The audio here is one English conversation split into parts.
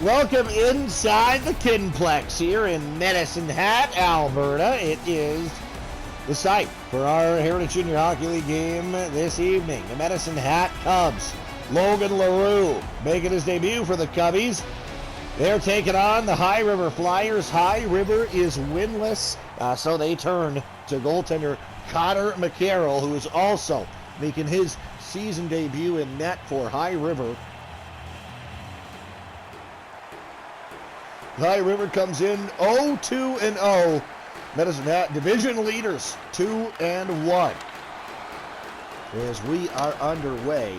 Welcome inside the Kinplex here in Medicine Hat, Alberta. It is the site for our Heritage Junior Hockey League game this evening. The Medicine Hat Cubs. Logan LaRue making his debut for the Cubbies. They're taking on the High River Flyers. High River is winless, so they turn to goaltender Connor McCarroll, who is also making his season debut in net for High River. High River comes in 0-2-0. Medicine Hat division leaders 2-1. As we are underway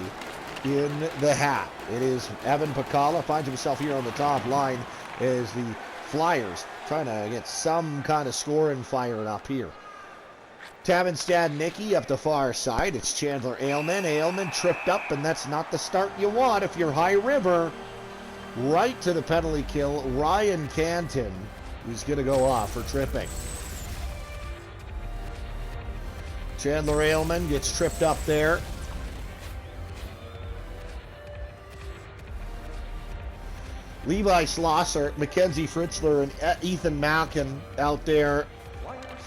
in the hat. It is Evan Pacala finds himself here on the top line as the Flyers trying to get some kind of scoring fired up here. Tavin Stadnicki up the far side. It's Chandler Ailman. Ailman tripped up, and that's not the start you want if you're High River. Right to the penalty kill, Ryan Canton is going to go off for tripping. Chandler Ailman gets tripped up there. Levi Schlosser, Mackenzie Fritzler, and Ethan Malkin out there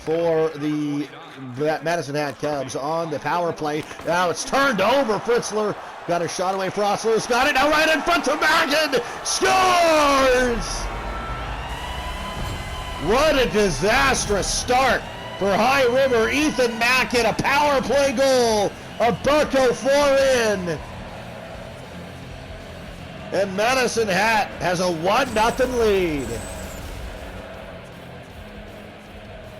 for the Medicine Hat Cubs on the power play. Now it's turned over. Fritzler got a shot away. Frostler's got it now right in front to Malkin. Scores! What a disastrous start for High River. Ethan Malkin, a power play goal. A Burko 4-in. And Medicine Hat has a 1-0 lead.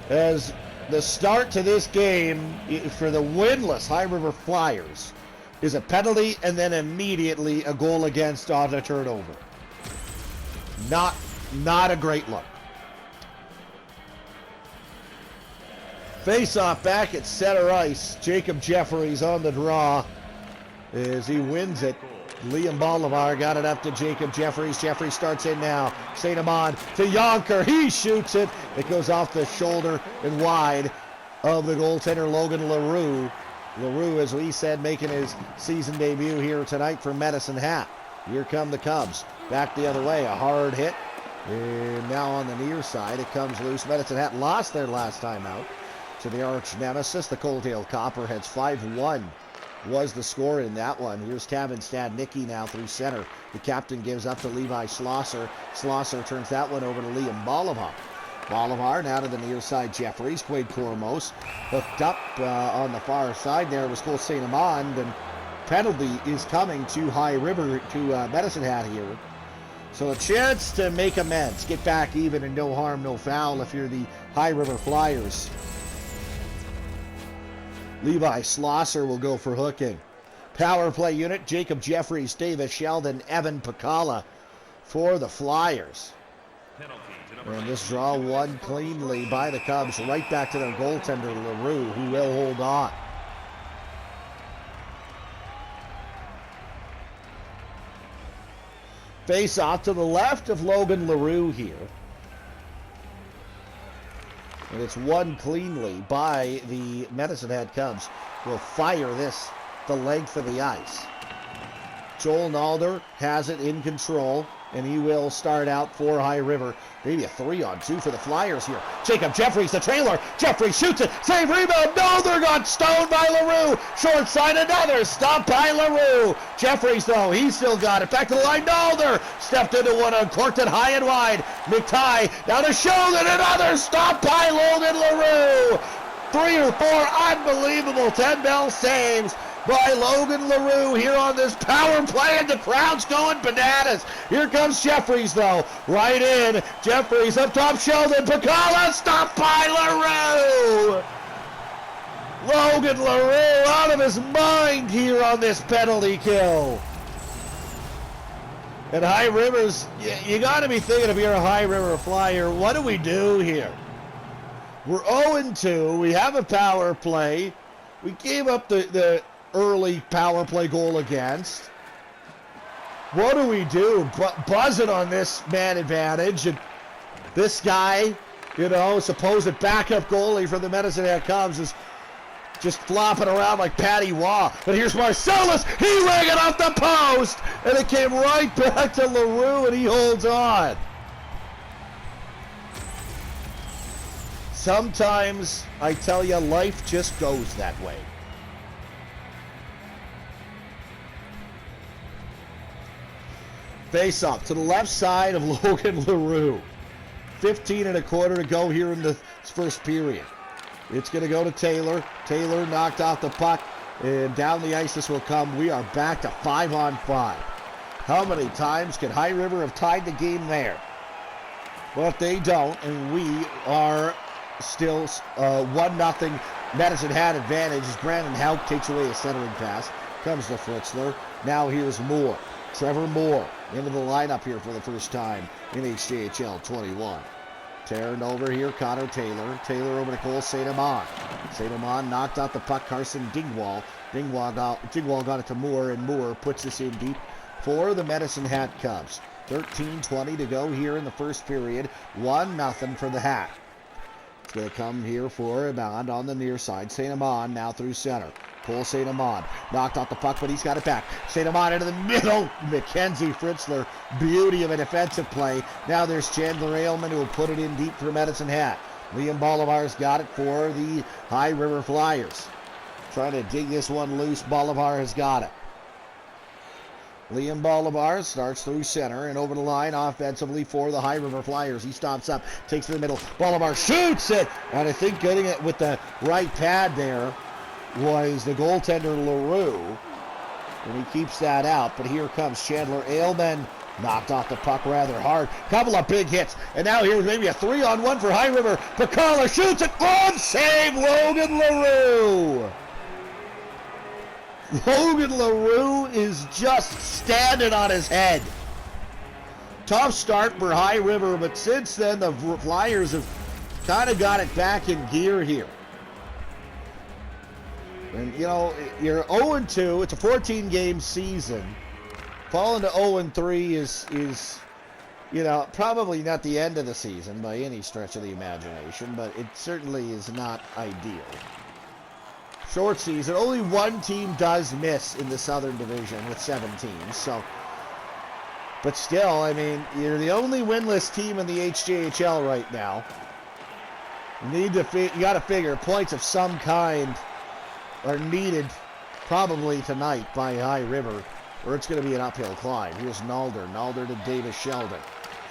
As the start to this game for the winless High River Flyers is a penalty and then immediately a goal against on a turnover. Not a great look. Face-off back at center ice. Jacob Jeffries on the draw as he wins it. Liam Bolivar got it up to Jacob Jeffries. Jeffries starts in now. St. Amand to Yonker. He shoots it. It goes off the shoulder and wide of the goaltender Logan LaRue. LaRue, as we said, making his season debut here tonight for Medicine Hat. Here come the Cubs. Back the other way. A hard hit. And now on the near side, it comes loose. Medicine Hat lost their last time out to the arch nemesis, the Coaldale Copperheads. 5-1 was the score in that one. Here's Tavin Stadnicki now through center. The captain gives up to Levi Schlosser. Schlosser turns that one over to Liam Bolivar. Bolivar now to the near side. Jeffries. Quade Cormos hooked up on the far side there. It was Cole St. Amand, and penalty is coming to High River, to Medicine Hat here. So a chance to make amends, get back even, and no harm, no foul if you're the High River Flyers. Levi Schlosser will go for hooking. Power play unit, Jacob Jeffries, Davis Sheldon, Evan Pacala for the Flyers. And this draw won cleanly by the Cubs, right back to their goaltender LaRue, who will hold on. Face off to the left of Logan LaRue here. And it's won cleanly by the Medicine Hat Cubs. Will fire this the length of the ice. Joel Nalder has it in control, and he will start out for High River. Maybe a 3-on-2 for the Flyers here. Jacob Jeffries, the trailer. Jeffries shoots it. Save rebound. Nalder got stoned by LaRue. Short side, another stop by LaRue. Jeffries, though, he's still got it. Back to the line. Nalder stepped into one, uncorked it high and wide. McTighe down to Sheldon. Another stop by Logan LaRue. 3 or 4 unbelievable 10-bell saves by Logan LaRue here on this power play, and the crowd's going bananas. Here comes Jeffries, though. Right in. Jeffries up top. Sheldon. Pacala stopped by LaRue. Logan LaRue out of his mind here on this penalty kill. And High River's, you got to be thinking, if you're a High River Flyer, what do we do here? We're 0-2. We have a power play. We gave up the early power play goal against. What do we do? Buzz it on this man advantage. And this guy, supposed backup goalie for the Medicine Hat Cubs, is just flopping around like Patty Waugh. But here's Marcellus. He rang it off the post, and it came right back to LaRue, and he holds on. Sometimes, I tell you, life just goes that way. Face off to the left side of Logan LaRue. 15 and a quarter to go here in the first period. It's going to go to Taylor. Taylor knocked off the puck, and down the ice this will come. We are back to 5-on-5. How many times could High River have tied the game there? Well, if they don't, and we are still 1-0. Medicine Hat advantage as Brandon Houck takes away a centering pass. Comes to Fritzler. Now here's Moore. Trevor Moore into the lineup here for the first time in HJHL21. Turned over here, Connor Taylor. Taylor over to Cole St. Amand. St. Amand knocked out the puck. Carson Dingwall. Dingwall got it to Moore, and Moore puts this in deep for the Medicine Hat Cubs. 13:20 to go here in the first period. 1-0 for the Hat. It's going to come here for Amand on the near side. St. Amand now through center. Cole St. Amand knocked out the puck, but he's got it back. St. Amand into the middle. Mackenzie Fritzler. Beauty of a defensive play. Now there's Chandler Aylman who will put it in deep for Medicine Hat. Liam Bolivar's got it for the High River Flyers. Trying to dig this one loose. Bolivar has got it. Liam Bolivar starts through center and over the line offensively for the High River Flyers. He stops up, takes to the middle. Bolivar shoots it, and I think getting it with the right pad there was the goaltender LaRue, and he keeps that out. But here comes Chandler Aylman, knocked off the puck rather hard. Couple of big hits, and now here's maybe a 3-on-1 for High River. Pacala shoots it, glove save, Logan LaRue. Logan LaRue is just standing on his head. Tough start for High River, but since then the Flyers have kind of got it back in gear here. And, you know, you're 0-2. It's a 14-game season. Falling to 0-3 is, you know, probably not the end of the season by any stretch of the imagination, but it certainly is not ideal. Short season. Only one team does miss in the Southern Division with 7 teams. So, but still, I mean, you're the only winless team in the HJHL right now. You got to figure points of some kind are needed probably tonight by High River, or it's going to be an uphill climb. Here's Nalder. Nalder to Davis Sheldon.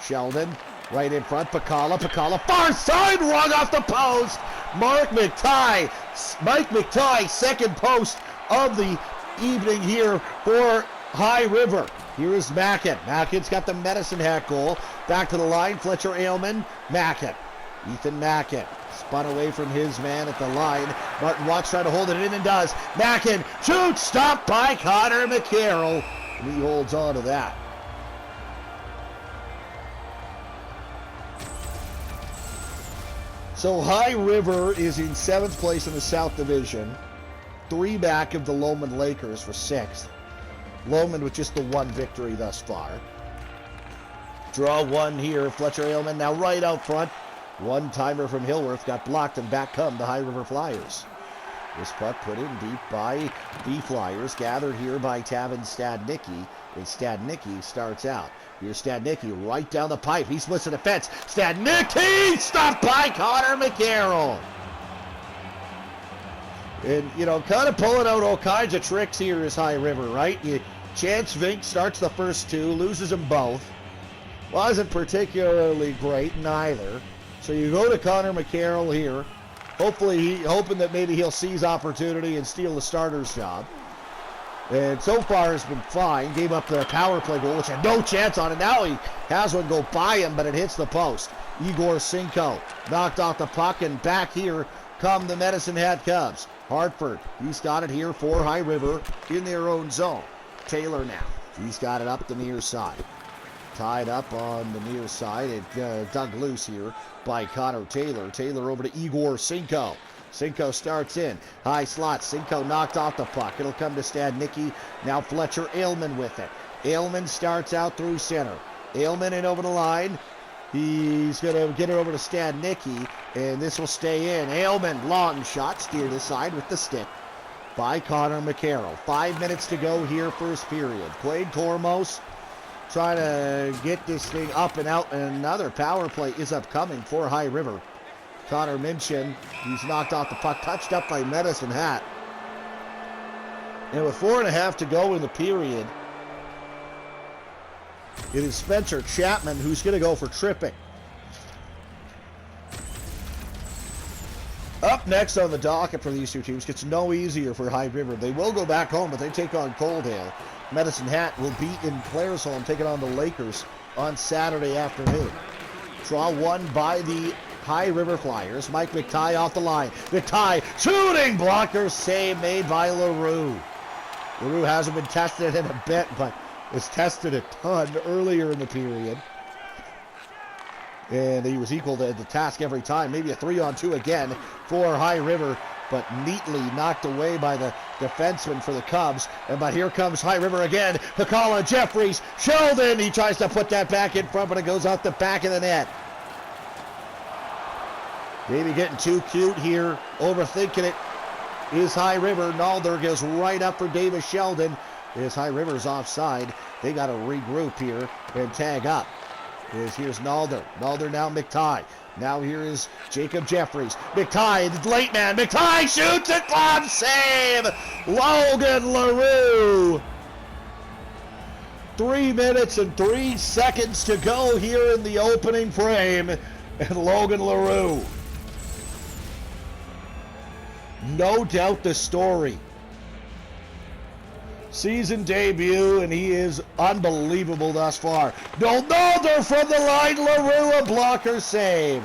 Sheldon right in front. Pacala. Far side. Rung off the post. Mike McTighe, second post of the evening here for High River. Here is Mackin. Mackin's got the Medicine Hat goal. Back to the line. Fletcher Aylman. Mackin. Ethan Mackin. Spun away from his man at the line. Martin Watts trying to hold it in and does. Mackin shoots. Stopped by Connor McCarroll. And he holds on to that. So High River is in 7th place in the South Division. 3 back of the Lowman Lakers for 6th. Lowman with just the 1 victory thus far. Draw 1 here. Fletcher Aylman now right out front. One-timer from Hillworth got blocked, and back come the High River Flyers. This puck put in deep by the Flyers, gathered here by Tavin Stadnicki, and Stadnicki starts out. Here's Stadnicki right down the pipe. He splits the defense. Stadnicki stopped by Connor McCarroll. And, you know, kind of pulling out all kinds of tricks here is High River, right? Chance Vink starts the first 2, loses them both. Wasn't particularly great, neither. So you go to Connor McCarroll here, hoping that maybe he'll seize opportunity and steal the starter's job. And so far has been fine. Gave up the power play goal, which had no chance on it. Now he has one go by him, but it hits the post. Igor Cinco knocked off the puck, and back here come the Medicine Hat Cubs. Hartford, he's got it here for High River in their own zone. Taylor now, he's got it up the near side. Tied up on the near side, and dug loose here by Connor Taylor. Taylor over to Igor Cinco. Cinco starts in. High slot. Cinco knocked off the puck. It'll come to Stadnicki. Now Fletcher Aylman with it. Aylman starts out through center. Aylman in over the line. He's going to get it over to Stadnicki. And this will stay in. Ailman, long shot, steered aside with the stick by Connor McCarroll. 5 minutes to go here, first period. Quade Tormos trying to get this thing up and out. And another power play is upcoming for High River. Connor Minchin, he's knocked off the puck, touched up by Medicine Hat. And with 4.5 to go in the period, it is Spencer Chapman who's going to go for tripping. Up next on the docket for these two teams, gets no easier for High River. They will go back home, but they take on Coaldale. Medicine Hat will be in Claresholm, taking on the Lakers on Saturday afternoon. Draw won by the High River Flyers. Mike McTighe off the line. McTighe shooting blocker save made by LaRue. LaRue hasn't been tested in a bit, but was tested a ton earlier in the period. And he was equal to the task every time. Maybe a 3-on-2 again for High River, but neatly knocked away by the defenseman for the Cubs. But here comes High River again. Hakala, Jeffries, Sheldon. He tries to put that back in front, but it goes off the back of the net. Maybe getting too cute here, overthinking it is High River. Nalder goes right up for Davis Sheldon. As High River's offside, they got to regroup here and tag up. Here's Nalder. Nalder now McTighe. Now here is Jacob Jeffries. McTighe, late man. McTighe shoots it. Glove save. Logan LaRue. 3 minutes and 3 seconds to go here in the opening frame. And Logan LaRue. No doubt the story. Season debut, and he is unbelievable thus far. Nalder from the line. LaRue, a blocker save.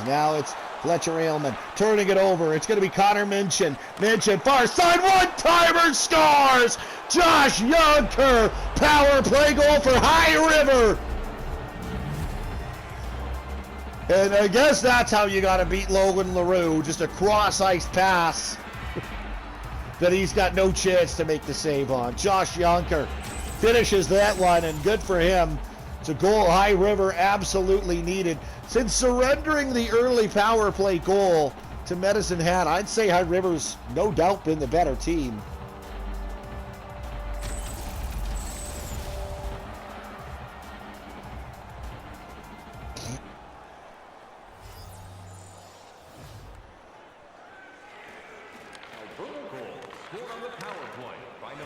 Now it's Fletcher Ailman turning it over. It's going to be Connor Minchin. Minchin, far side, one-timer, scores! Josh Youngker, power play goal for High River. And I guess that's how you got to beat Logan LaRue. Just a cross-ice pass that he's got no chance to make the save on. Josh Youngker finishes that one, and good for him. It's a goal High River absolutely needed. Since surrendering the early power play goal to Medicine Hat, I'd say High River's no doubt been the better team.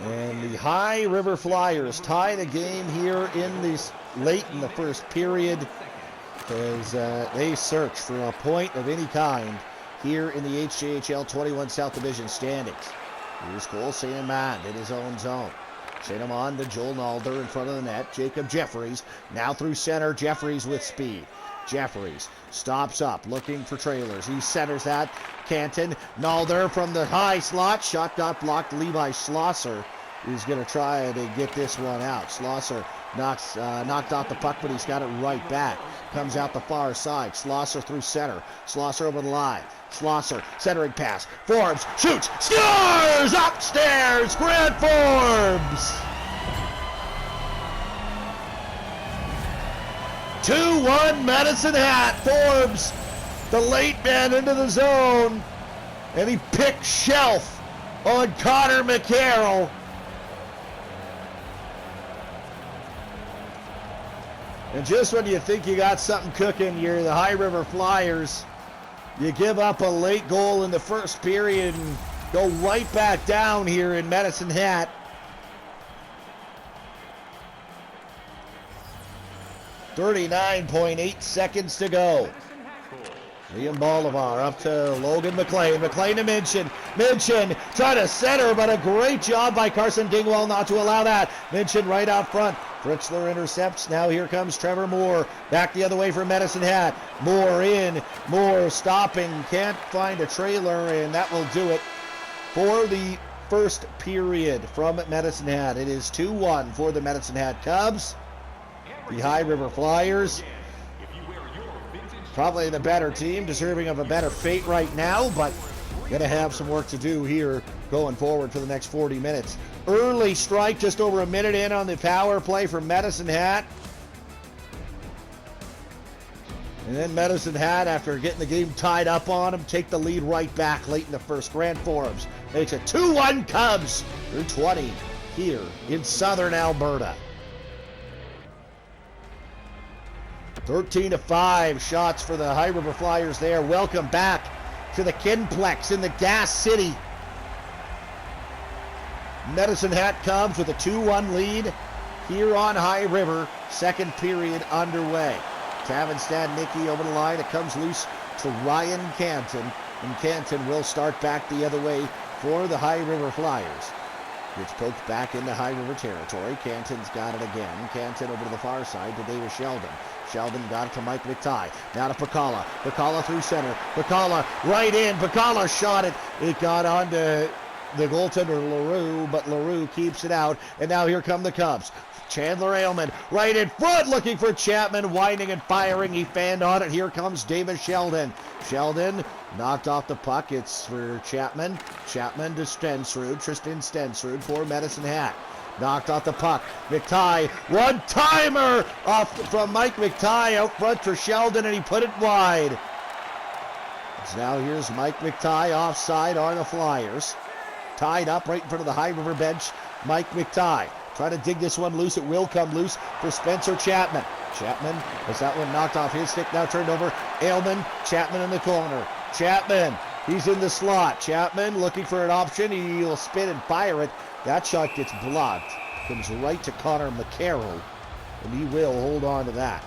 And the High River Flyers tie the game here late in the first period as they search for a point of any kind here in the HJHL21 South Division standings. Here's Cole St. Amand in his own zone. St. Amand to Joel Nalder in front of the net. Jacob Jeffries now through center. Jeffries with speed. Jeffries stops up, looking for trailers. He centers that. Canton, Nalder from the high slot. Shot got blocked. Levi Schlosser is going to try to get this one out. Schlosser knocked off the puck, but he's got it right back. Comes out the far side. Schlosser through center. Schlosser over the line. Schlosser, centering pass. Forbes shoots, scores! Upstairs, Grant Forbes! 2-1 Medicine Hat. Forbes, the late man, into the zone. And he picked shelf on Connor McCarroll. And just when you think you got something cooking, you're the High River Flyers. You give up a late goal in the first period and go right back down here in Medicine Hat. .8 seconds to go. Liam Bolivar up to Logan McLean. McLean to Minchin. Minchin trying to center, but a great job by Carson Dingwall not to allow that. Minchin right out front. Fritzler intercepts. Now here comes Trevor Moore. Back the other way for Medicine Hat. Moore in. Moore stopping. Can't find a trailer, and that will do it for the first period from Medicine Hat. It is 2-1 for the Medicine Hat Cubs. The High River Flyers, probably the better team, deserving of a better fate right now, but going to have some work to do here going forward for the next 40 minutes. Early strike, just over a minute in on the power play for Medicine Hat. And then Medicine Hat, after getting the game tied up on him, take the lead right back late in the first. Grand Forums makes it 2-1 Cubs through 20 here in southern Alberta. 13-5 shots for the High River Flyers there. Welcome back to the Kinplex in the Gas City. Medicine Hat Cubs with a 2-1 lead here on High River. Second period underway. Tavenstad Nicky over the line. It comes loose to Ryan Canton. And Canton will start back the other way for the High River Flyers. It's poked back into High River territory. Canton's got it again. Canton over to the far side to David Sheldon. Sheldon got it to Mike McTighe. Now to Pacala. Pacala through center. Pacala right in. Pacala shot it. It got onto the goaltender LaRue, but LaRue keeps it out. And now here come the Cubs. Chandler Aylman right in front looking for Chapman, winding and firing. He fanned on it. Here comes David Sheldon. Sheldon knocked off the puck. It's for Chapman. Chapman to Stensrud. Tristan Stensrud for Medicine Hat. Knocked off the puck. McTighe, one-timer off from Mike McTighe out front for Sheldon, and he put it wide. So now here's Mike McTighe offside on the Flyers. Tied up right in front of the High River bench, Mike McTighe. Trying to dig this one loose. It will come loose for Spencer Chapman. Chapman has that one knocked off his stick. Now turned over. Aylman. Chapman in the corner. Chapman. He's in the slot. Chapman looking for an option. He'll spin and fire it. That shot gets blocked. Comes right to Connor McCarroll. And he will hold on to that.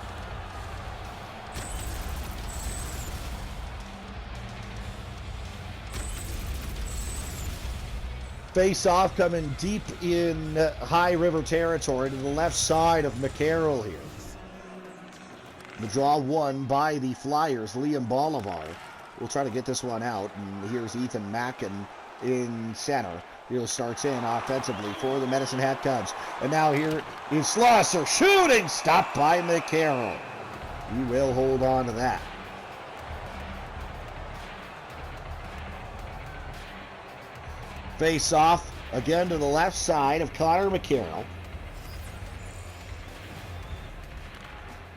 Face-off coming deep in High River territory to the left side of McCarroll here. The draw won by the Flyers. Liam Bolivar will try to get this one out. And here's Ethan Mackin in center. He starts in offensively for the Medicine Hat Cubs. And now here is Schlosser shooting. Stopped by McCarroll. He will hold on to that. Face off again to the left side of Connor McCarroll.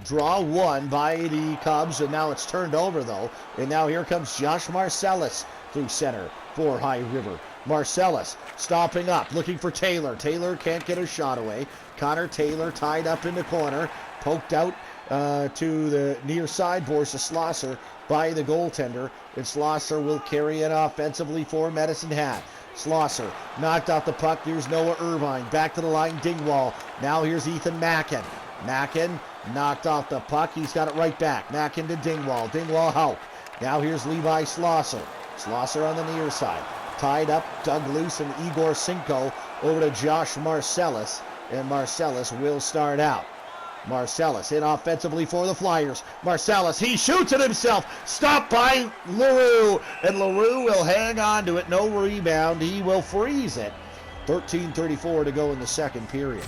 Draw one by the Cubs, and now it's turned over though. And now here comes Josh Marcellus through center for High River. Marcellus stopping up, looking for Taylor. Taylor can't get a shot away. Connor Taylor tied up in the corner, poked out to the near sideboards to Schlosser by the goaltender. And Schlosser will carry it offensively for Medicine Hat. Schlosser knocked out the puck. Here's Noah Irvine. Back to the line, Dingwall. Now here's Ethan Mackin. Mackin knocked off the puck. He's got it right back. Mackin to Dingwall. Dingwall Hauk. Now here's Levi Schlosser. Schlosser on the near side. Tied up, dug loose, and Igor Cinco over to Josh Marcellus. And Marcellus will start out. Marcellus in offensively for the Flyers. Marcellus, he shoots it himself. Stopped by LaRue. And LaRue will hang on to it. No rebound. He will freeze it. 13:34 to go in the second period.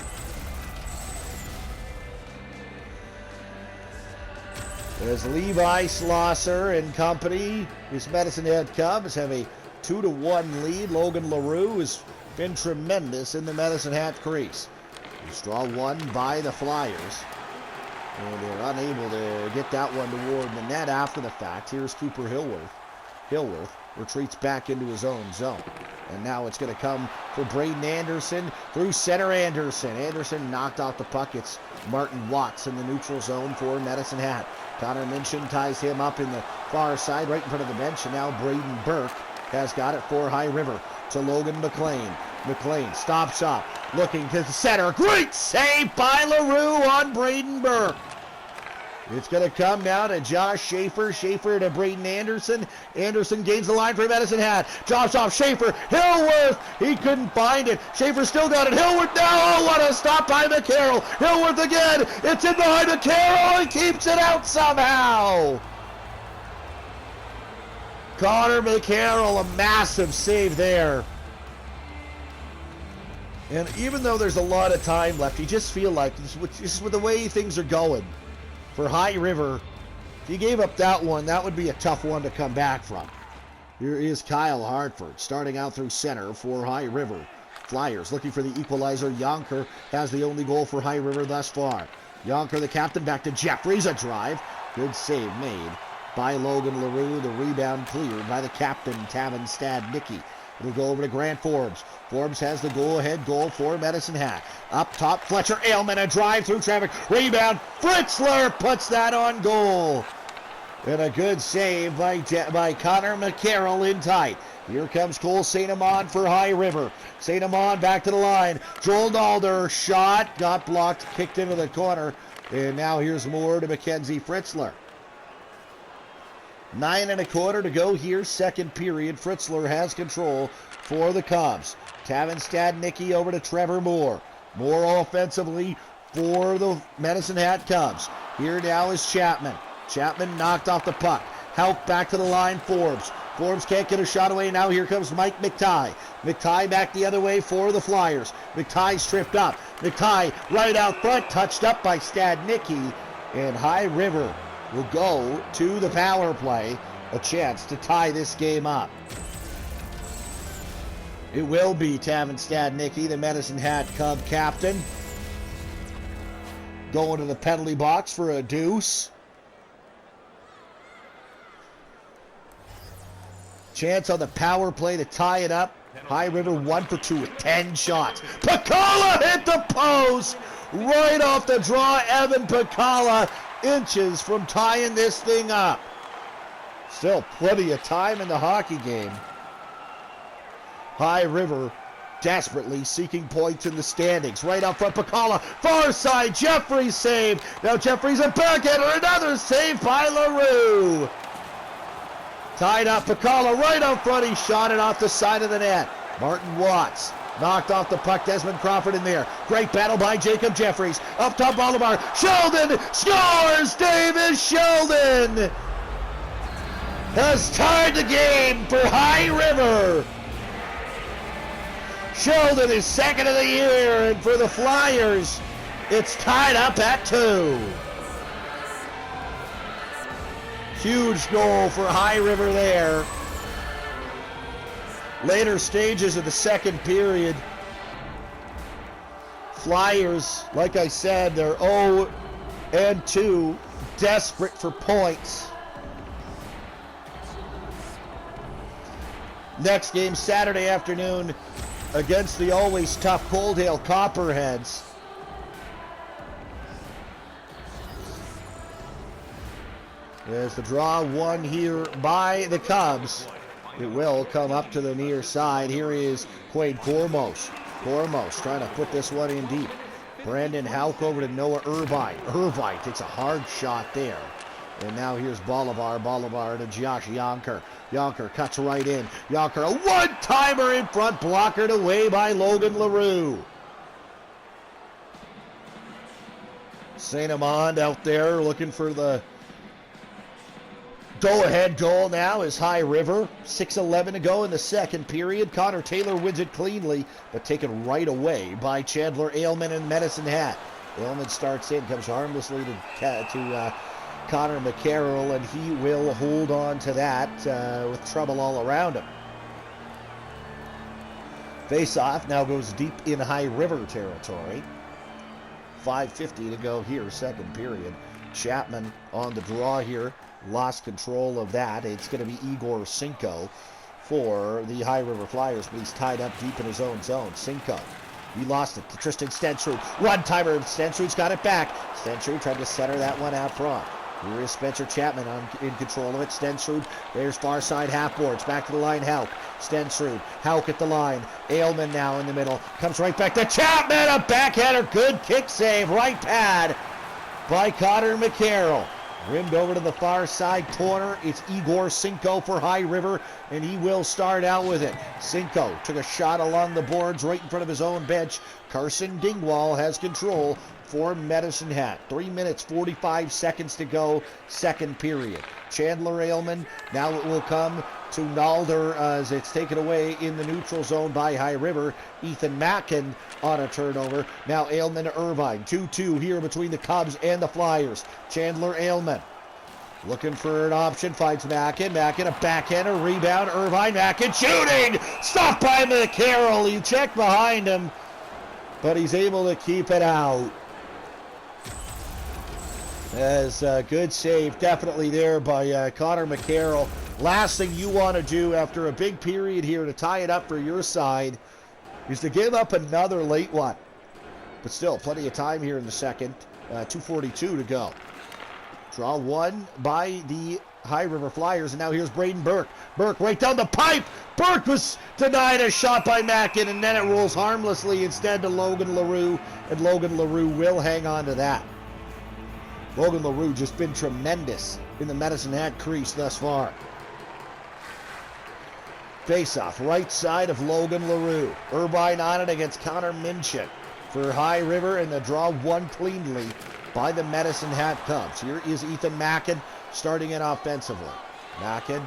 As Levi Schlosser and company, his Medicine Hat Cubs have a 2-1 lead. Logan LaRue has been tremendous in the Medicine Hat crease. Draw one by the Flyers. And they're unable to get that one toward the net after the fact. Here's Cooper Hillworth. Hillworth retreats back into his own zone. And now it's going to come for Braden Anderson through center. Anderson. Anderson knocked off the puck. It's Martin Watts in the neutral zone for Medicine Hat. Connor Minchin ties him up in the far side right in front of the bench. And now Braden Burke has got it for High River to Logan McLean. McLean, stop shot, looking to the center. Great save by LaRue on Braden Burke. It's going to come down to Josh Schaefer. Schaefer to Braden Anderson. Anderson gains the line for Medicine Hat. Drops off Schaefer. Hillworth. He couldn't find it. Schaefer still got it. Hillworth now. Oh, what a stop by McCarroll. Hillworth again. It's in behind McCarroll. He keeps it out somehow. Connor McCarroll, a massive save there. And even though there's a lot of time left, you just feel like, just with the way things are going for High River, if you gave up that one, that would be a tough one to come back from. Here is Kyle Hartford starting out through center for High River. Flyers looking for the equalizer. Yonker has the only goal for High River thus far. Yonker, the captain, back to Jeffries. A drive. Good save made by Logan LaRue. The rebound cleared by the captain, Tavin Stadnicki. It'll go over to Grant Forbes. Forbes has the go-ahead goal for Medicine Hat. Up top, Fletcher Aylman, a drive through traffic. Rebound, Fritzler puts that on goal. And a good save by Connor McCarroll in tight. Here comes Cole St. Amand for High River. St. Amand back to the line. Joel Nalder, shot, got blocked, kicked into the corner. And now here's more to Mackenzie Fritzler. 9 1/4 to go here, second period. Fritzler has control for the Cubs. Tavin Stadnicki over to Trevor Moore. Moore offensively for the Medicine Hat Cubs. Here now is Chapman. Chapman knocked off the puck. Houck back to the line, Forbes. Forbes can't get a shot away. Now here comes Mike McTighe. McTighe back the other way for the Flyers. McTighe tripped up. McTighe right out front, touched up by Stadnicki. And High River will go to the power play, a chance to tie this game up. It will be Tavin Stadnicki, the Medicine Hat Cub captain, going to the penalty box for a deuce. Chance on the power play to tie it up. High River 1 for 2 with 10 shots. Pacala hit the post right off the draw. Evan Pacala inches from tying this thing up. Still plenty of time in the hockey game. High River desperately seeking points in the standings. Right up front, Pacala, far side, Jeffries save. Now Jeffries a backhander, another save by LaRue. Tied up, Pacala right up front, he shot it off the side of the net. Martin Watts knocked off the puck, Desmond Crawford in there. Great battle by Jacob Jeffries. Up top, Bolivar. Sheldon scores! Davis Sheldon has tied the game for High River. Sheldon is second of the year, and for the Flyers, it's tied up at 2. Huge goal for High River there. Later stages of the second period, Flyers, like I said, they're 0-2, desperate for points. Next game Saturday afternoon against the always tough Coaldale Copperheads. There's the draw won here by the Cubs. It will come up to the near side. Here is Quade Cormos. Cormos trying to put this one in deep. Brandon Houck over to Noah Irvine. Irvine takes a hard shot there. And now here's Bolivar. Bolivar to Josh Yonker. Yonker cuts right in. Yonker, a one-timer in front, blockered away by Logan LaRue. St. Amand out there looking for the go-ahead goal now is High River. 6:11 to go in the second period. Connor Taylor wins it cleanly, but taken right away by Chandler Aylman and Medicine Hat. Aylman starts in, comes harmlessly to Connor McCarroll, and he will hold on to that with trouble all around him. Face-off now goes deep in High River territory. 5:50 to go here, second period. Chapman on the draw here. Lost control of that. It's going to be Igor Cinco for the High River Flyers, but he's tied up deep in his own zone. Cinco, he lost it to Tristan Stenstrud. One-timer, Stenstrud's got it back. Stenstrud tried to center that one out front. Here is Spencer Chapman in control of it. Stenstrud, there's far side half-boards. Back to the line, Houck. Stenstrud, Houck at the line. Aylman now in the middle. Comes right back to Chapman, a backhander. Good kick save, right pad by Connor McCarroll. Rimmed over to the far side corner. It's Igor Cinco for High River, and he will start out with it. Cinco took a shot along the boards right in front of his own bench. Carson Dingwall has control for Medicine Hat. 3 minutes, 45 seconds to go, second period. Chandler Aylman, now it will come to Nalder as it's taken away in the neutral zone by High River. Ethan Mackin on a turnover. Now Aylman to Irvine. 2-2 here between the Cubs and the Flyers. Chandler Aylman looking for an option, finds Mackin. Mackin a backhander, rebound, Irvine. Mackin shooting! Stopped by McCarroll. You check behind him, but he's able to keep it out. As good save, definitely there by Connor McCarroll. Last thing you want to do after a big period here to tie it up for your side is to give up another late one. But still, plenty of time here in the second. 2:42 to go. Draw one by the High River Flyers, and now here's Braden Burke. Burke right down the pipe. Burke was denied a shot by Mackin, and then it rolls harmlessly instead to Logan LaRue, and Logan LaRue will hang on to that. Logan LaRue just been tremendous in the Medicine Hat crease thus far. Face-off, right side of Logan LaRue. Irvine on it against Connor Minchin for High River, and the draw won cleanly by the Medicine Hat Cubs. Here is Ethan Mackin starting it offensively. Mackin,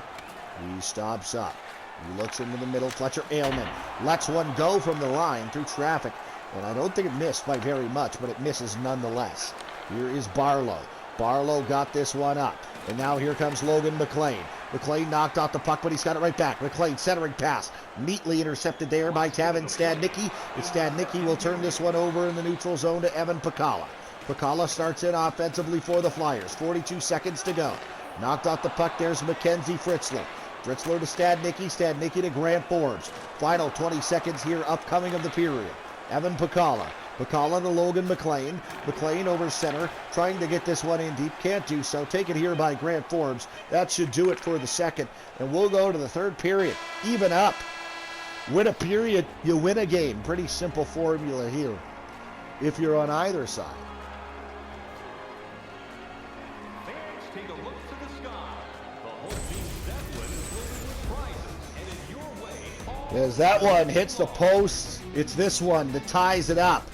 he stops up. He looks into the middle. Fletcher Aylman lets one go from the line through traffic, and I don't think it missed by very much, but it misses nonetheless. Here is Barlow. Barlow got this one up. And now here comes Logan McLean. McLean knocked off the puck, but he's got it right back. McLean centering pass. Neatly intercepted there by Tavin Stadnicki. And Stadnicki will turn this one over in the neutral zone to Evan Pacala. Pacala starts in offensively for the Flyers. 42 seconds to go. Knocked off the puck. There's Mackenzie Fritzler. Fritzler to Stadnicki. Stadnicki to Grant Forbes. Final 20 seconds here upcoming of the period. Evan Pacala. Pacala to Logan McLean. McLean over center, trying to get this one in deep. Can't do so. Taken here by Grant Forbes. That should do it for the second. And we'll go to the third period. Even up. Win a period, you win a game. Pretty simple formula here if you're on either side. Fans, take a look to the sky. The whole team's that win is loaded with prizes, and in your way, As that one hits the post, it's this one that ties it up.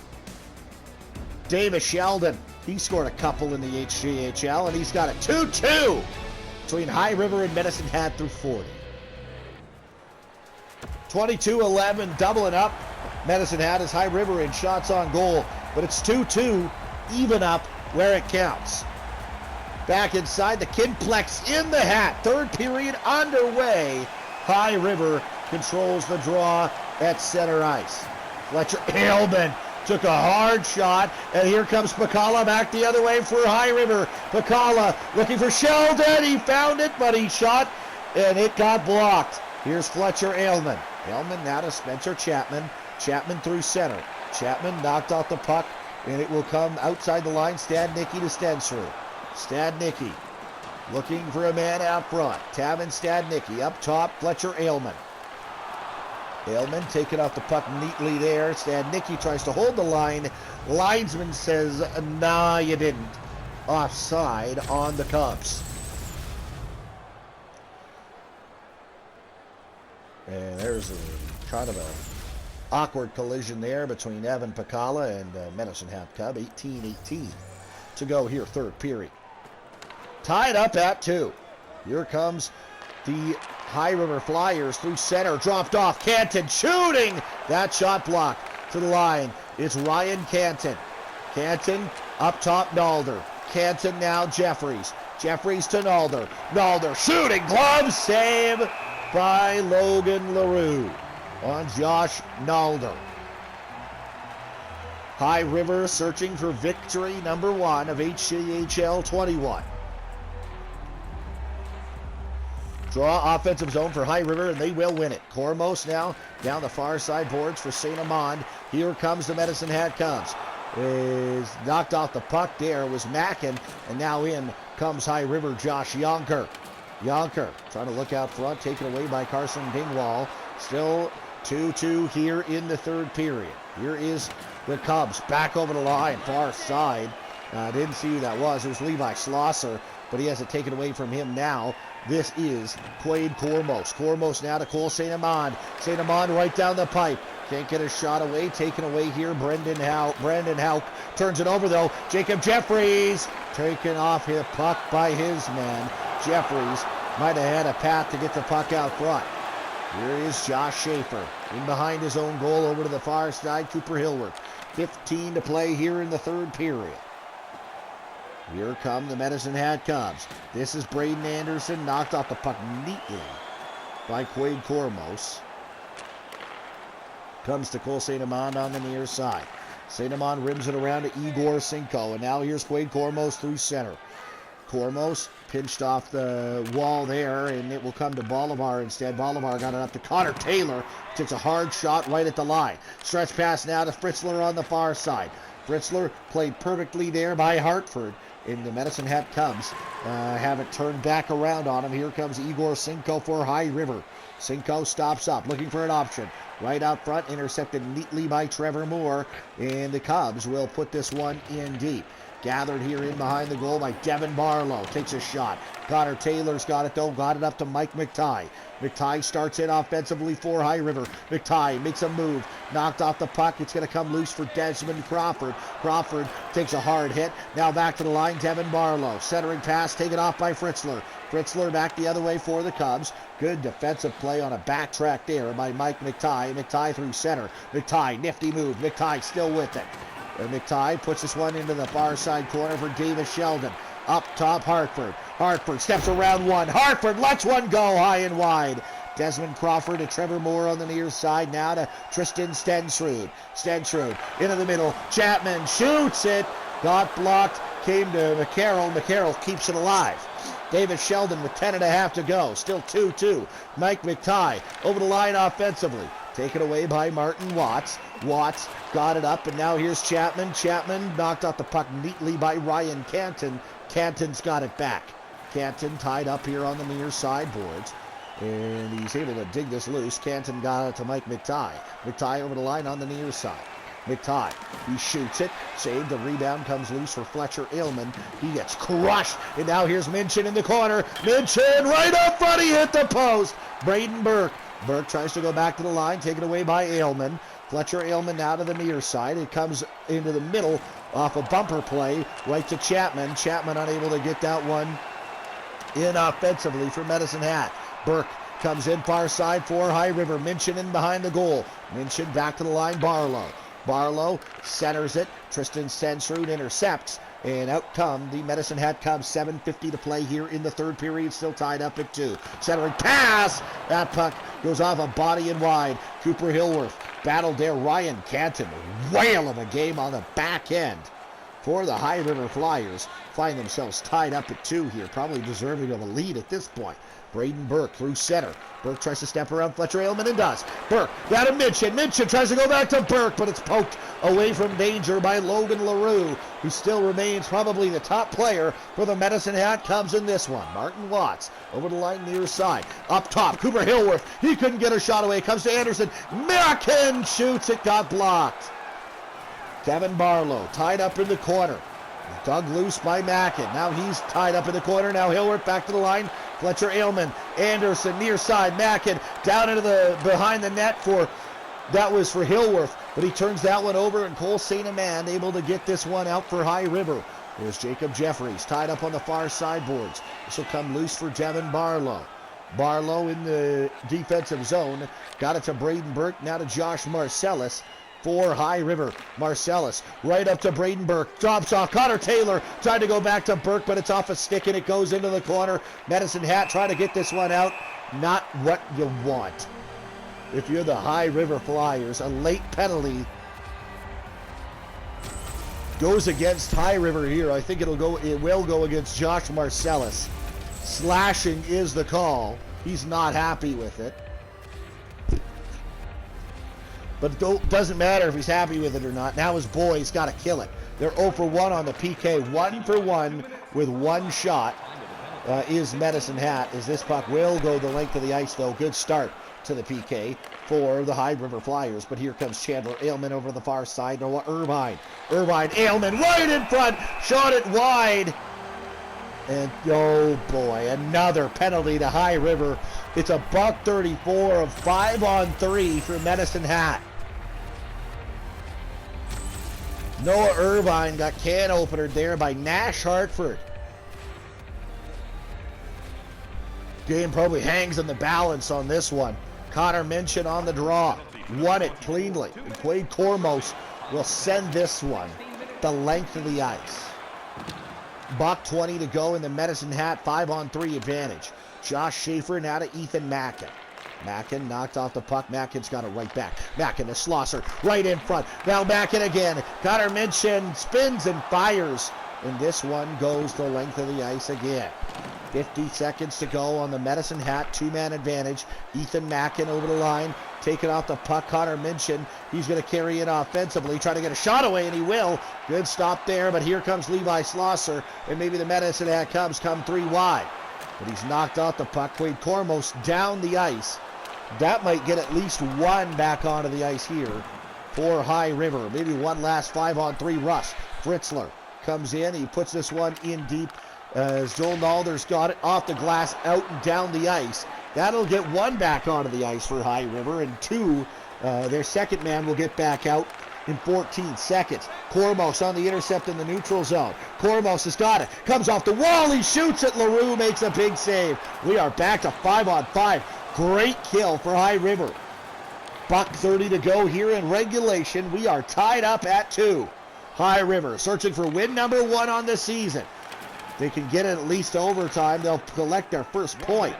Davis Sheldon, he scored a couple in the HJHL, and he's got a 2-2 between High River and Medicine Hat through 40. 22-11, doubling up. Medicine Hat is High River in shots on goal, but it's 2-2, even up where it counts. Back inside the Kidplex in the Hat. Third period underway. High River controls the draw at center ice. Fletcher Aylman took a hard shot, and here comes Pacala back the other way for High River. Pacala looking for Sheldon. He found it, but he shot, and it got blocked. Here's Fletcher Aylman. Aylman now to Spencer Chapman. Chapman through center. Chapman knocked off the puck, and it will come outside the line. Stadnicki to Stensrud. Stadnicki looking for a man out front. Tavin Stadnicki up top. Fletcher Aylman. Aylman taking off the puck neatly there. Stadnicki tries to hold the line. Linesman says, nah, you didn't. Offside on the Cubs. And there's a kind of a awkward collision there between Evan Pacala and Medicine Hat Cub. 18-18 to go here, third period. Tied up at 2. Here comes the High River Flyers through center, dropped off. Canton shooting. That shot blocked to the line. It's Ryan Canton. Canton up top, Nalder. Canton now Jeffries. Jeffries to Nalder. Nalder shooting. Glove save by Logan LaRue on Josh Nalder. High River searching for victory number 1 of HJHL21. Draw offensive zone for High River, and they will win it. Cormos now down the far side boards for St. Amand. Here comes the Medicine Hat Cubs. Is knocked off the puck there was Mackin, and now in comes High River Josh Yonker. Yonker trying to look out front, taken away by Carson Dingwall. Still 2-2 here in the third period. Here is the Cubs back over the line, far side. Didn't see who that was. It was Levi Schlosser, but he has it taken away from him now. This is Quade Cormos. Cormos now to Cole St. Amand. St. Amand right down the pipe. Can't get a shot away. Taken away here. Brandon Houck turns it over though. Jacob Jeffries taken off his puck by his man. Jeffries might have had a path to get the puck out front. Here is Josh Schaefer in behind his own goal over to the far side. Cooper Hillworth. 15 to play here in the third period. Here come the Medicine Hat Cubs. This is Braden Anderson, knocked off the puck neatly by Quade Cormos. Comes to Cole St. Amand on the near side. St. Amand rims it around to Igor Cinco. And now here's Quade Cormos through center. Cormos pinched off the wall there, and it will come to Bolivar instead. Bolivar got it up to Connor Taylor. Takes a hard shot right at the line. Stretch pass now to Fritzler on the far side. Fritzler played perfectly there by Hartford. And the Medicine Hat Cubs have it turned back around on him. Here comes Igor Cinco for High River. Cinco stops up, looking for an option. Right out front, intercepted neatly by Trevor Moore. And the Cubs will put this one in deep. Gathered here in behind the goal by Devin Barlow. Takes a shot. Connor Taylor's got it though. Got it up to Mike McTighe. McTighe starts in offensively for High River. McTighe makes a move. Knocked off the puck. It's going to come loose for Desmond Crawford. Crawford takes a hard hit. Now back to the line. Devin Barlow. Centering pass taken off by Fritzler. Fritzler back the other way for the Cubs. Good defensive play on a backtrack there by Mike McTighe. McTighe through center. McTighe, nifty move. McTighe still with it. McTighe puts this one into the far side corner for Davis Sheldon. Up top, Hartford. Hartford steps around one. Hartford lets one go high and wide. Desmond Crawford to Trevor Moore on the near side. Now to Tristan Stensrud. Stensrud into the middle. Chapman shoots it. Got blocked. Came to McCarroll. McCarroll keeps it alive. Davis Sheldon with 10.5 to go. Still 2-2. Mike McTighe over the line offensively. Taken away by Martin Watts. Watts got it up, and now here's Chapman. Chapman knocked out the puck neatly by Ryan Canton. Canton's got it back. Canton tied up here on the near sideboards, and he's able to dig this loose. Canton got it to Mike McTighe. McTighe over the line on the near side. McTighe, he shoots it. Saved. The rebound comes loose for Fletcher Aylman. He gets crushed, and now here's Minchin in the corner. Minchin right up front. He hit the post. Braden Burke. Burke tries to go back to the line, taken away by Aylman. Fletcher Aylman now to the near side. It comes into the middle off a bumper play right to Chapman. Chapman unable to get that one in offensively for Medicine Hat. Burke comes in far side for High River. Minchin in behind the goal. Minchin back to the line. Barlow. Barlow centers it. Tristan Stensrud intercepts. And out come the Medicine Hat Cubs. 7:50 to play here in the third period. Still tied up at 2. Centering pass. That puck goes off a body and wide. Cooper Hillworth battled there. Ryan Canton. Whale of a game on the back end for the High River Flyers. Find themselves tied up at 2 here. Probably deserving of a lead at this point. Braden Burke through center. Burke tries to step around Fletcher Aylman and does. Burke got a Minchin. Minchin tries to go back to Burke, but it's poked away from danger by Logan LaRue, who still remains probably the top player for the Medicine Hat Cubs in this one. Martin Watts over the line near side. Up top, Cooper Hillworth. He couldn't get a shot away. Comes to Anderson. Mackin shoots. It got blocked. Devin Barlow tied up in the corner. Dug loose by Mackin. Now he's tied up in the corner. Now Hillworth back to the line. Fletcher Aylman. Anderson near side. Mackin down into the behind the net for that was for Hillworth, but he turns that one over, and Cole St. Amand able to get this one out for High River. There's Jacob Jeffries tied up on the far sideboards. This will come loose for Devin Barlow. Barlow in the defensive zone. Got it to Braden Burke. Now to Josh Marcellus for High River. Marcellus right up to Braden Burke. Drops off. Connor Taylor tried to go back to Burke, but it's off a stick and it goes into the corner. Medicine Hat trying to get this one out. Not what you want. If you're the High River Flyers, a late penalty goes against High River here. I think it will go against Josh Marcellus. Slashing is the call. He's not happy with it. But it doesn't matter if he's happy with it or not. Now his boy's got to kill it. They're 0 for 1 on the PK. 1 for 1 with one shot is Medicine Hat, as this puck will go the length of the ice, though. Good start to the PK for the High River Flyers. But here comes Chandler Aylman over the far side. Noah Irvine. Irvine, Aylman right in front. Shot it wide. And oh boy, another penalty to High River. It's a $134 of 5-on-3 for Medicine Hat. Noah Irvine got can opener there by Nash Hartford. Game probably hangs on the balance on this one. Connor Minchin on the draw. Won it cleanly. And Quade Cormos will send this one the length of the ice. $1:20 to go in the Medicine Hat 5-on-3 advantage. Josh Schaefer now to Ethan Mackin. Mackin knocked off the puck. Mackin's got it right back. Mackin to Schlosser, right in front. Now Mackin again. Connor Minchin spins and fires. And this one goes the length of the ice again. 50 seconds to go on the Medicine Hat. Two-man advantage. Ethan Mackin over the line. Taking off the puck. Connor Minchin. He's going to carry it offensively. Trying to get a shot away, and he will. Good stop there, but here comes Levi Schlosser. And maybe the Medicine Hat Cubs come three wide. But he's knocked off the puck. Quade Kormos down the ice. That might get at least one back onto the ice here for High River. Maybe one last 5-on-3 rush. Fritzler comes in. He puts this one in deep as Joel Nalder's got it off the glass, out and down the ice. That'll get one back onto the ice for High River, and two, their second man will get back out in 14 seconds. Kormos on the intercept in the neutral zone. Kormos has got it. Comes off the wall. He shoots it. LaRue makes a big save. We are back to 5-on-5. Great kill for High River. $1:30 to go here in regulation. We are tied up at 2. High River searching for win number 1 on the season. They can get it at least to overtime. They'll collect their first point.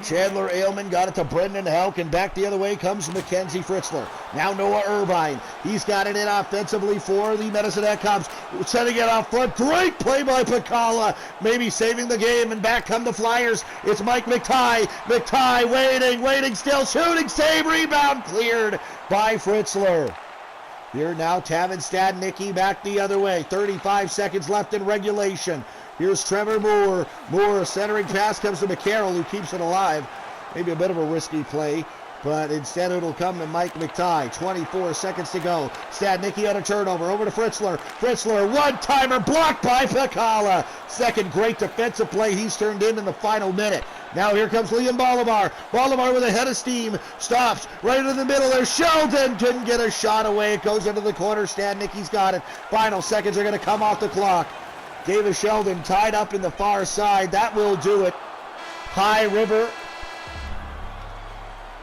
Chandler Aylman got it to Brendan Houck, and back the other way comes Mackenzie Fritzler. Now Noah Irvine. He's got it in offensively for the Medicine Hat Cubs. Setting it out front. Great play by Pacala. Maybe saving the game, and back come the Flyers. It's Mike McTighe. McTighe waiting, still shooting. Save, rebound cleared by Fritzler. Here now Tavin Stadnicki back the other way. 35 seconds left in regulation. Here's Trevor Moore. Moore, centering pass comes to McCarroll, who keeps it alive. Maybe a bit of a risky play, but instead it'll come to Mike McTighe. 24 seconds to go. Stadnicki on a turnover. Over to Fritzler. Fritzler, one-timer, blocked by Pacala. Second great defensive play he's turned in the final minute. Now here comes Liam Bolivar. Bolivar with a head of steam. Stops right in the middle there. Sheldon didn't get a shot away. It goes into the corner. Stadnicki's got it. Final seconds are going to come off the clock. Davis Sheldon tied up in the far side. That will do it. High River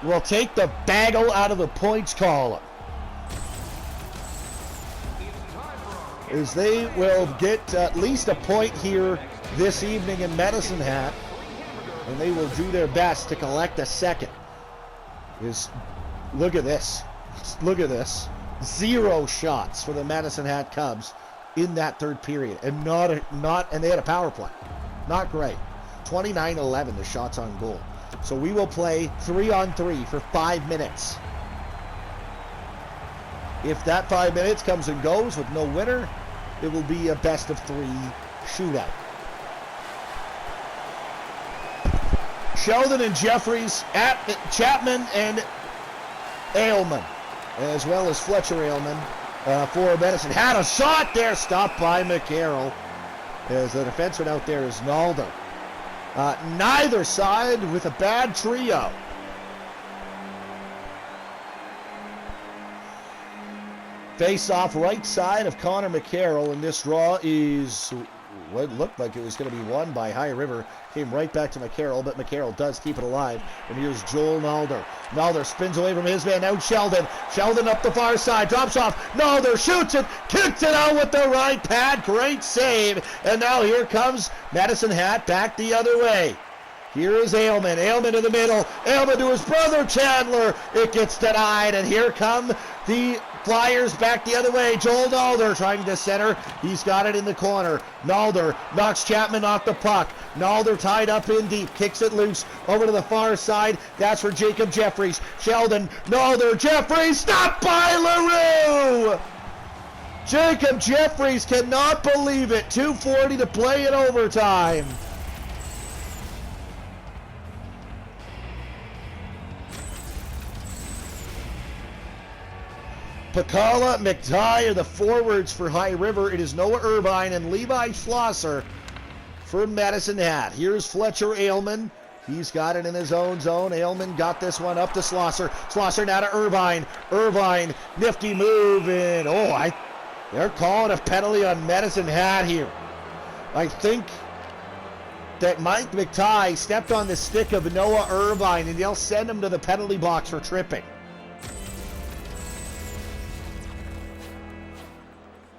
will take the bagel out of the points column, as they will get at least a point here this evening in Medicine Hat, and they will do their best to collect a second. Look at this. Look at this. 0 shots for the Medicine Hat Cubs in that third period, and and they had a power play. Not great. 29-11 the shots on goal. So we will play 3-on-3 for 5 minutes. If that 5 minutes comes and goes with no winner, it will be a best of 3 shootout. Sheldon and Jeffries, Chapman and Aylman, as well as Fletcher Aylman for Medicine. Had a shot there, stopped by McCarroll, as the defenseman out there is Nalder. Neither side with a bad trio. Face off right side of Connor McCarroll, and this draw is what looked like it was going to be won by High River. Came right back to McCarroll, but McCarroll does keep it alive. And here's Joel Nalder. Nalder spins away from his man. Now Sheldon. Sheldon up the far side. Drops off. Nalder shoots it. Kicks it out with the right pad. Great save. And now here comes Medicine Hat back the other way. Here is Aylman. Aylman in the middle. Aylman to his brother Chandler. It gets denied. And here come the Flyers back the other way. Joel Nalder trying to center. He's got it in the corner. Nalder knocks Chapman off the puck. Nalder tied up in deep. Kicks it loose over to the far side. That's for Jacob Jeffries. Sheldon, Nalder, Jeffries. Stopped by LaRue. Jacob Jeffries cannot believe it. 2:40 to play in overtime. Pacala, McTighe are the forwards for High River. It is Noah Irvine and Levi Schlosser for Medicine Hat. Here's Fletcher Aylman. He's got it in his own zone. Aylman got this one up to Schlosser. Schlosser now to Irvine. Irvine, nifty move, and they're calling a penalty on Medicine Hat here. I think that Mike McTighe stepped on the stick of Noah Irvine, and they'll send him to the penalty box for tripping.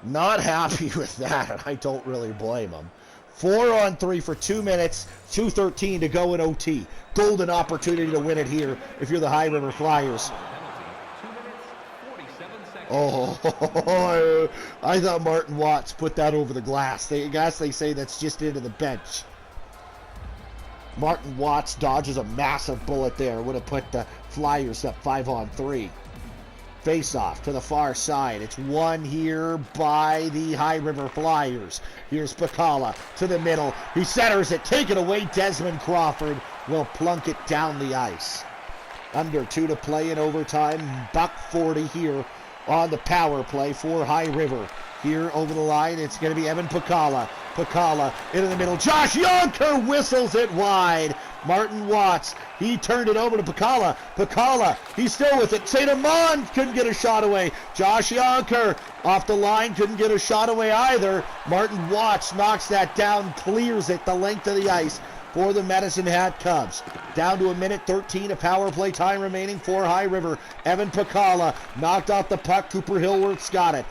Not happy with that, and I don't really blame him. 4-on-3 for 2 minutes, 2:13 to go in OT. Golden opportunity to win it here if you're the High River Flyers. Oh, I thought Martin Watts put that over the glass. I guess they say that's just into the bench. Martin Watts dodges a massive bullet there. Would have put the Flyers up 5-on-3. Face-off to the far side. It's won here by the High River Flyers. Here's Pacala to the middle. He centers it. Take it away. Desmond Crawford will plunk it down the ice. Under 2 to play in overtime. $1:40 here on the power play for High River. Here over the line, it's going to be Evan Pacala. Pacala into the middle. Josh Yonker whistles it wide. Martin Watts, he turned it over to Pacala. Pacala, he's still with it. St. Amand couldn't get a shot away. Josh Yonker off the line, couldn't get a shot away either. Martin Watts knocks that down, clears it the length of the ice for the Medicine Hat Cubs. Down to 1:13 of power play time remaining for High River. Evan Pacala knocked off the puck. Cooper Hillworth's got it.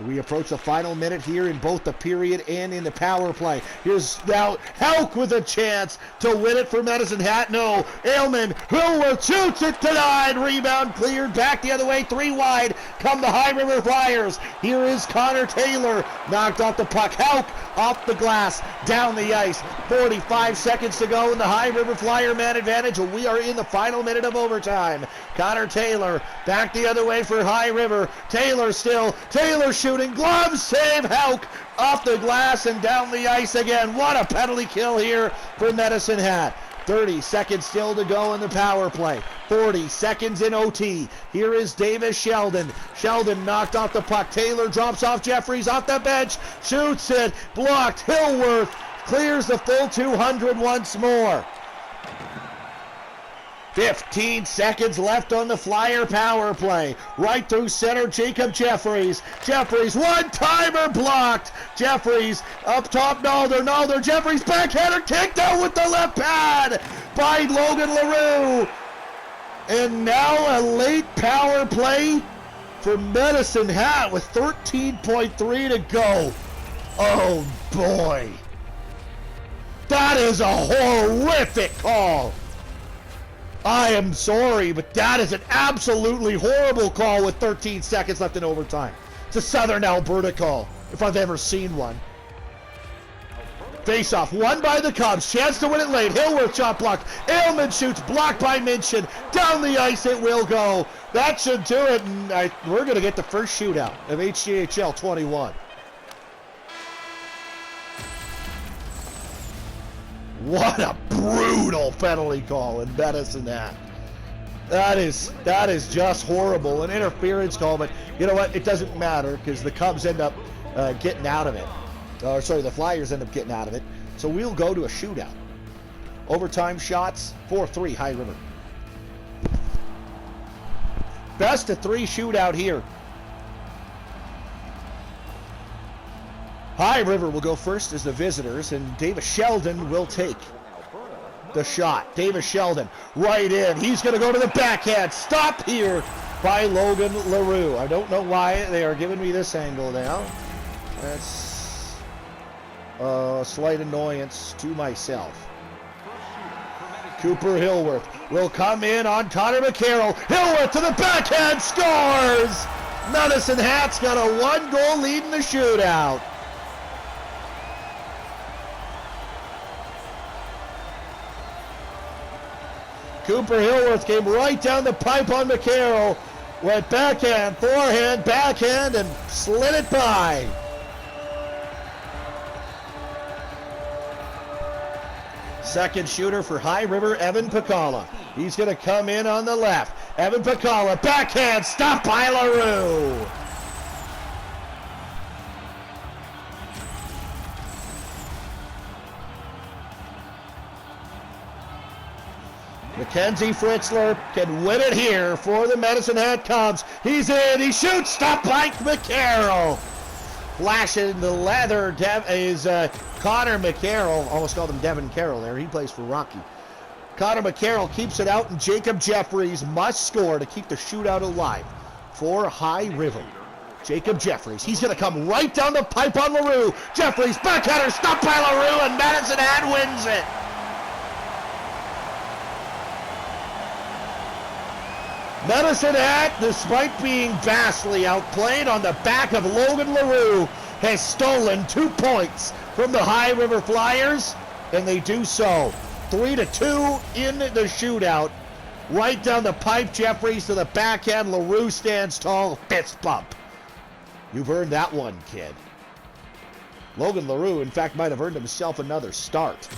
We approach the final minute here in both the period and in the power play. Here's now Helk with a chance to win it for Medicine Hat. No, Aylman, Hillworth shoots it, denied. Rebound cleared back the other way, 3 wide. Come the High River Flyers. Here is Connor Taylor, knocked off the puck. Helk off the glass, down the ice. 45 seconds to go in the High River Flyer man advantage. We are in the final minute of overtime. Connor Taylor back the other way for High River. Taylor still. Taylor shooting. Glove save. Helk off the glass and down the ice again. What a penalty kill here for Medicine Hat. 30 seconds still to go in the power play. 40 seconds in OT. Here is Davis Sheldon. Sheldon knocked off the puck. Taylor drops off Jeffries off the bench. Shoots it. Blocked. Hillworth clears the full 200 once more. 15 seconds left on the Flyer power play. Right through center, Jacob Jeffries. Jeffries, one-timer blocked. Jeffries up top, Nalder. Jeffries backhander kicked out with the left pad by Logan LaRue. And now a late power play for Medicine Hat with 13.3 to go. Oh boy. That is a horrific call. I am sorry, but that is an absolutely horrible call with 13 seconds left in overtime. It's a Southern Alberta call, if I've ever seen one. Face-off, won by the Cubs. Chance to win it late. Hillworth shot blocked. Aylman shoots, blocked by Minchin. Down the ice it will go. That should do it, and we're going to get the first shootout of HJHL21. What a brutal penalty call in Medicine Hat. That is just horrible. An interference call, but you know what? It doesn't matter because the Cubs end up getting out of it. The Flyers end up getting out of it. So we'll go to a shootout. Overtime shots, 4-3 High River. Best of 3 shootout here. High River will go first as the visitors, and Davis Sheldon will take the shot. Davis Sheldon right in. He's going to go to the backhand. Stop here by Logan LaRue. I don't know why they are giving me this angle now. That's a slight annoyance to myself. Cooper Hillworth will come in on Connor McCarroll. Hillworth to the backhand, scores! Medicine Hat's got a 1-goal lead in the shootout. Cooper Hillworth came right down the pipe on McCarroll. Went backhand, forehand, backhand, and slid it by. Second shooter for High River, Evan Pacala. He's going to come in on the left. Evan Pacala, backhand, stopped by LaRue. Mackenzie Fritzler can win it here for the Medicine Hat Cubs. He's in, he shoots, stopped by McCarroll. Flashing the leather is Connor McCarroll. Almost called him Devin Carroll there. He plays for Rocky. Connor McCarroll keeps it out, and Jacob Jeffries must score to keep the shootout alive for High River. Jacob Jeffries. He's going to come right down the pipe on LaRue. Jeffries, backhander, stopped by LaRue, and Medicine Hat wins it. Medicine Hat, despite being vastly outplayed on the back of Logan LaRue, has stolen 2 points from the High River Flyers, and they do so 3-2 in the shootout. Right down the pipe, Jeffries to the backhand. LaRue stands tall, fist bump. You've earned that one, kid. Logan LaRue, in fact, might have earned himself another start.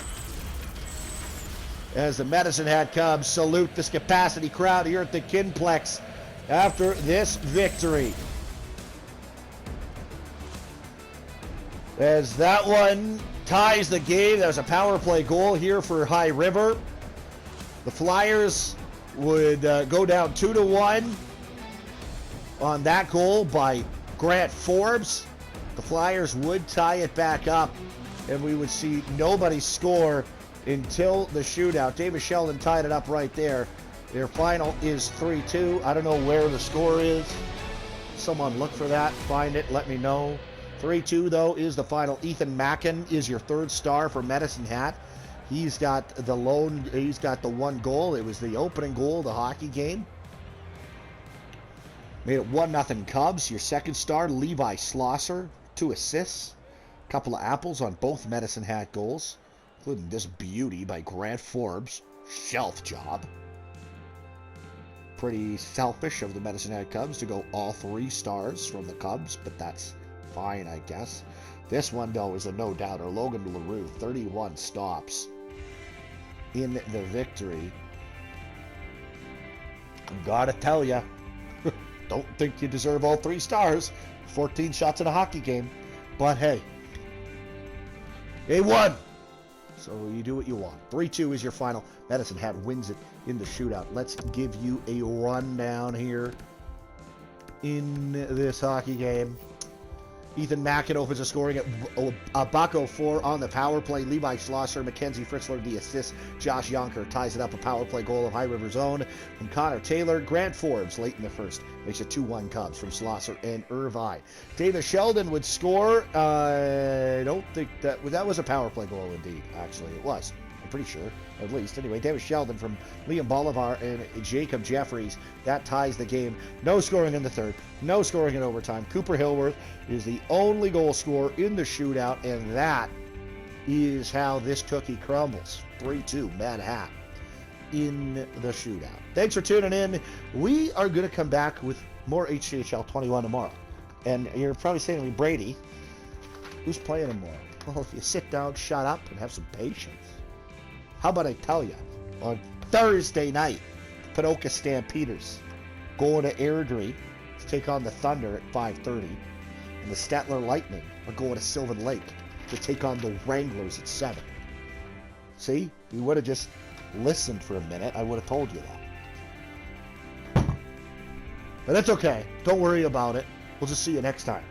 As the Medicine Hat Cubs salute this capacity crowd here at the Kinplex after this victory. As that one ties the game, that was a power play goal here for High River. The Flyers would go down 2-1 on that goal by Grant Forbes. The Flyers would tie it back up, and we would see nobody score until the shootout. David Sheldon tied it up right there. Their final is 3-2. I don't know where the score is. Someone look for that, find it, let me know. 3-2 though is the final. Ethan Mackin is your third star for Medicine Hat. He's got the one goal. It was the opening goal of the hockey game. Made it 1-0 Cubs. Your second star, Levi Schlosser, 2 assists. A couple of apples on both Medicine Hat goals, including this beauty by Grant Forbes. Shelf job. Pretty selfish of the Medicine Hat Cubs to go all 3 stars from the Cubs, but that's fine, I guess. This one, though, is a no-doubter. Logan LaRue, 31 stops in the victory. Gotta tell ya, don't think you deserve all 3 stars. 14 shots in a hockey game. But hey, they won. So you do what you want. 3-2 is your final. Medicine Hat wins it in the shootout. Let's give you a rundown here in this hockey game. Ethan Mackin opens the scoring at a buck 04 on the power play. Levi Schlosser, Mackenzie Fritzler the assist. Josh Yonker ties it up, a power play goal of High River's own from Connor Taylor. Grant Forbes late in the first makes it 2-1 Cubs from Schlosser and Irvine. David Sheldon would score. I don't think that was a power play goal indeed. Actually, it was. I'm pretty sure, at least. Anyway, David Sheldon from Liam Bolivar and Jacob Jeffries. That ties the game. No scoring in the third. No scoring in overtime. Cooper Hillworth is the only goal scorer in the shootout, and that is how this cookie crumbles. 3-2, Mad Hat in the shootout. Thanks for tuning in. We are going to come back with more HJHL21 tomorrow. And you're probably saying to me, Brady, who's playing tomorrow? Well, if you sit down, shut up, and have some patience. How about I tell you, on Thursday night, the Panoka Stampeders going to Airdrie to take on the Thunder at 5:30, and the Stettler Lightning are going to Sylvan Lake to take on the Wranglers at 7. See, you would have just listened for a minute, I would have told you that. But that's okay. Don't worry about it. We'll just see you next time.